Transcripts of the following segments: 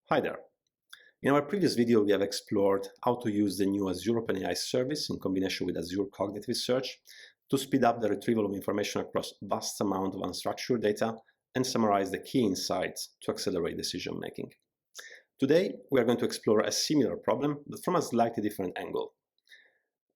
Hi there. In our previous video, we have explored how to use the new Azure OpenAI Service in combination with Azure Cognitive Search to speed up the retrieval of information across vast amount of unstructured data and summarize the key insights to accelerate decision making. Today, we are going to explore a similar problem, but from a slightly different angle.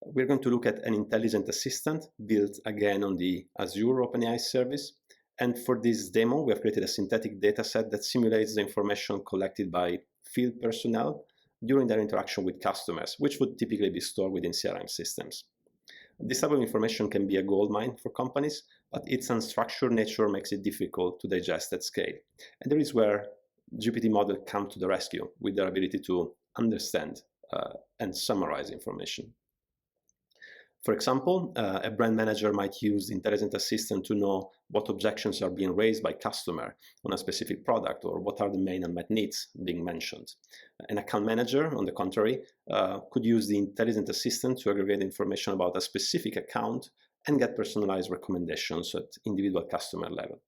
We're going to look at an intelligent assistant built again on the Azure OpenAI Service. And for this demo, we have created a synthetic dataset that simulates the information collected by field personnel during their interaction with customers, which would typically be stored within CRM systems. This type of information can be a goldmine for companies, but its unstructured nature makes it difficult to digest at scale. And there is where GPT model come to the rescue with their ability to understand and summarize information. For example, a brand manager might use the intelligent assistant to know what objections are being raised by customer on a specific product or what are the main unmet needs being mentioned. An account manager, on the contrary, could use the intelligent assistant to aggregate information about a specific account and get personalized recommendations at individual customer level.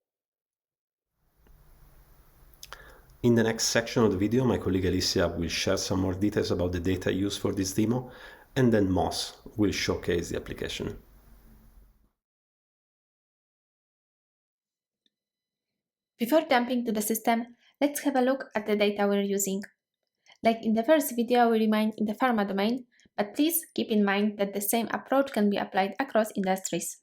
In the next section of the video, my colleague Alicia will share some more details about the data used for this demo, and then Moss will showcase the application. Before jumping to the system, let's have a look at the data we're using. Like in the first video, we remain in the pharma domain, but please keep in mind that the same approach can be applied across industries.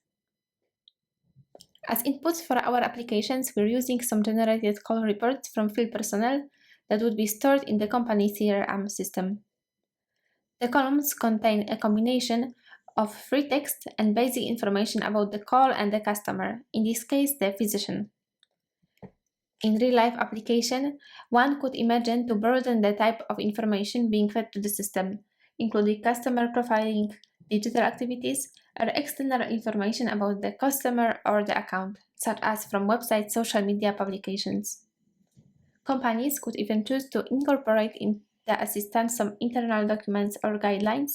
As inputs for our applications, we're using some generated call reports from field personnel that would be stored in the company CRM system. The columns contain a combination of free text and basic information about the call and the customer, in this case the physician. In real-life application, one could imagine to broaden the type of information being fed to the system, including customer profiling, digital activities, or external information about the customer or the account, such as from websites, social media publications. Companies could even choose to incorporate in the assistant some internal documents or guidelines,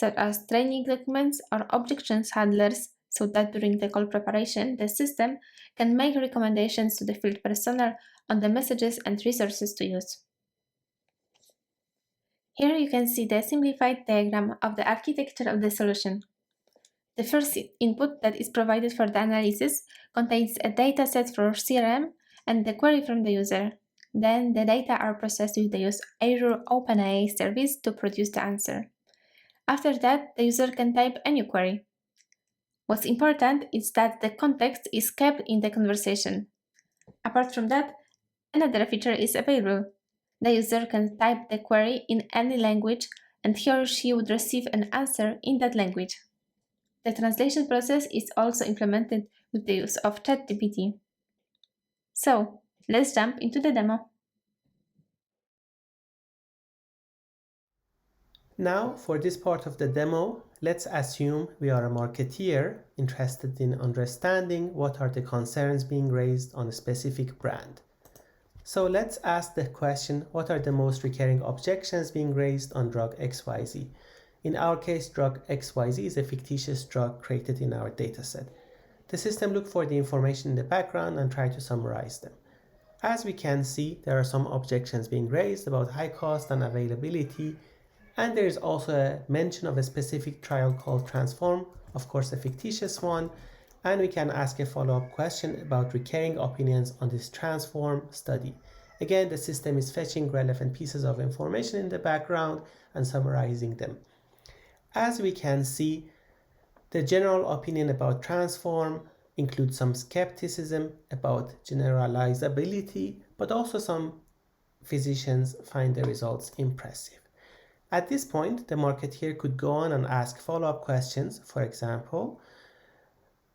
such as training documents or objections handlers, so that during the call preparation, the system can make recommendations to the field personnel on the messages and resources to use. Here you can see the simplified diagram of the architecture of the solution. The first input that is provided for the analysis contains a dataset for CRM and the query from the user. Then the data are processed with the use of Azure OpenAI Service to produce the answer. After that, the user can type a new query. What's important is that the context is kept in the conversation. Apart from that, another feature is available. The user can type the query in any language and he or she would receive an answer in that language. The translation process is also implemented with the use of ChatGPT. So, let's jump into the demo. Now, for this part of the demo, let's assume we are a marketeer interested in understanding what are the concerns being raised on a specific brand. So let's ask the question, what are the most recurring objections being raised on drug XYZ? In our case, drug XYZ is a fictitious drug created in our dataset. The system looked for the information in the background and tried to summarize them. As we can see, there are some objections being raised about high cost and availability, and there is also a mention of a specific trial called Transform, of course a fictitious one, and we can ask a follow-up question about recurring opinions on this Transform study. Again, the system is fetching relevant pieces of information in the background and summarizing them. As we can see, the general opinion about Transform includes some skepticism about generalizability, but also some physicians find the results impressive. At this point, the marketeer could go on and ask follow-up questions. For example,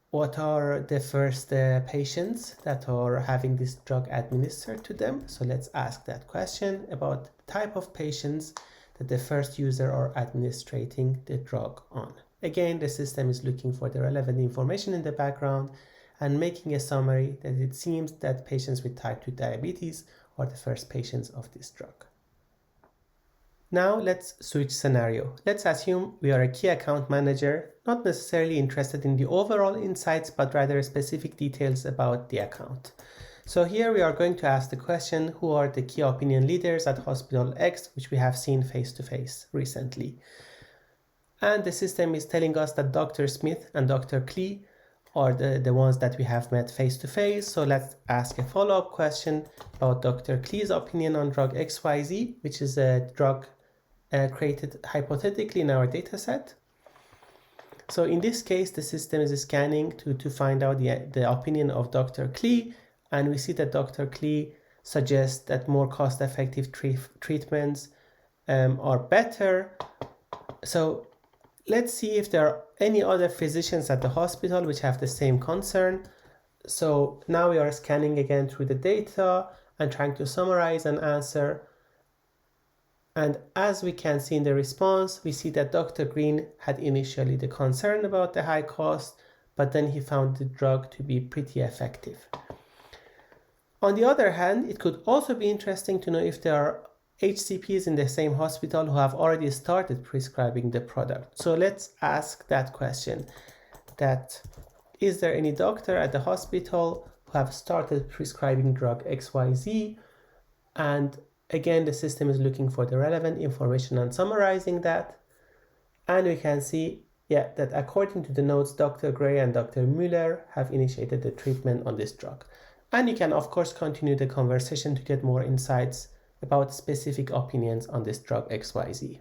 what are the first patients that are having this drug administered to them? So let's ask that question about the type of patients that the first user are administrating the drug on. Again, the system is looking for the relevant information in the background and making a summary that it seems that patients with type 2 diabetes are the first patients of this drug. Now let's switch scenario. Let's assume we are a key account manager, not necessarily interested in the overall insights, but rather specific details about the account. So here we are going to ask the question, who are the key opinion leaders at Hospital X, which we have seen face-to-face recently. And the system is telling us that Dr. Smith and Dr. Klee are the ones that we have met face-to-face. So let's ask a follow-up question about Dr. Klee's opinion on drug XYZ, which is a drug created hypothetically in our dataset. So in this case, the system is scanning to find out the opinion of Dr. Klee, and we see that Dr. Klee suggests that more cost-effective treatments are better. So let's see if there are any other physicians at the hospital which have the same concern. So now we are scanning again through the data and trying to summarize an answer. And as we can see in the response, we see that Dr. Green had initially the concern about the high cost, but then he found the drug to be pretty effective. On the other hand, it could also be interesting to know if there are HCPs in the same hospital who have already started prescribing the product. So let's ask that question, that is there any doctor at the hospital who have started prescribing drug XYZ? And again, the system is looking for the relevant information and summarizing that. And we can see, that according to the notes, Dr. Gray and Dr. Müller have initiated the treatment on this drug. And you can, of course, continue the conversation to get more insights about specific opinions on this drug XYZ.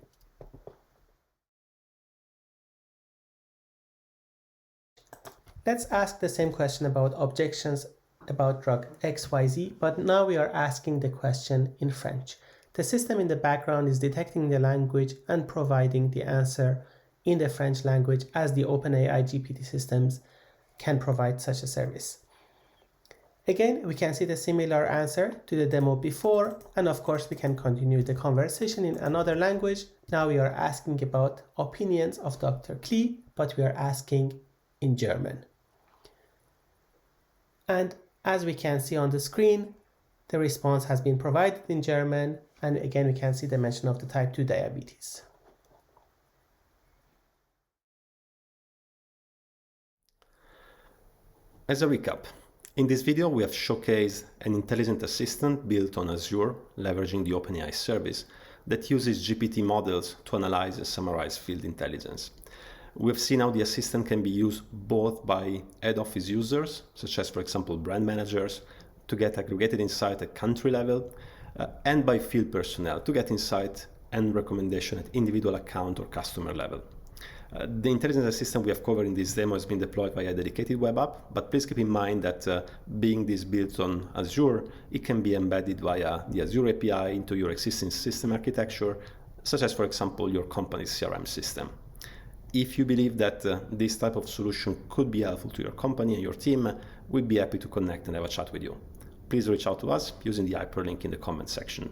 Let's ask the same question about objections about drug XYZ, but now we are asking the question in French. The system in the background is detecting the language and providing the answer in the French language, as the OpenAI GPT systems can provide such a service. Again, we can see the similar answer to the demo before, and of course we can continue the conversation in another language. Now we are asking about opinions of Dr. Klee, but we are asking in German. And as we can see on the screen, the response has been provided in German, and again we can see the mention of the type 2 diabetes. As a recap, in this video we have showcased an intelligent assistant built on Azure, leveraging the OpenAI service that uses GPT models to analyze and summarize field intelligence. We have seen how the assistant can be used both by head office users, such as, for example, brand managers, to get aggregated insight at country level, and by field personnel to get insight and recommendation at individual account or customer level. The intelligence assistant we have covered in this demo has been deployed via a dedicated web app, but please keep in mind that being this built on Azure, it can be embedded via the Azure API into your existing system architecture, such as, for example, your company's CRM system. If you believe that this type of solution could be helpful to your company and your team, we'd be happy to connect and have a chat with you. Please reach out to us using the hyperlink in the comment section.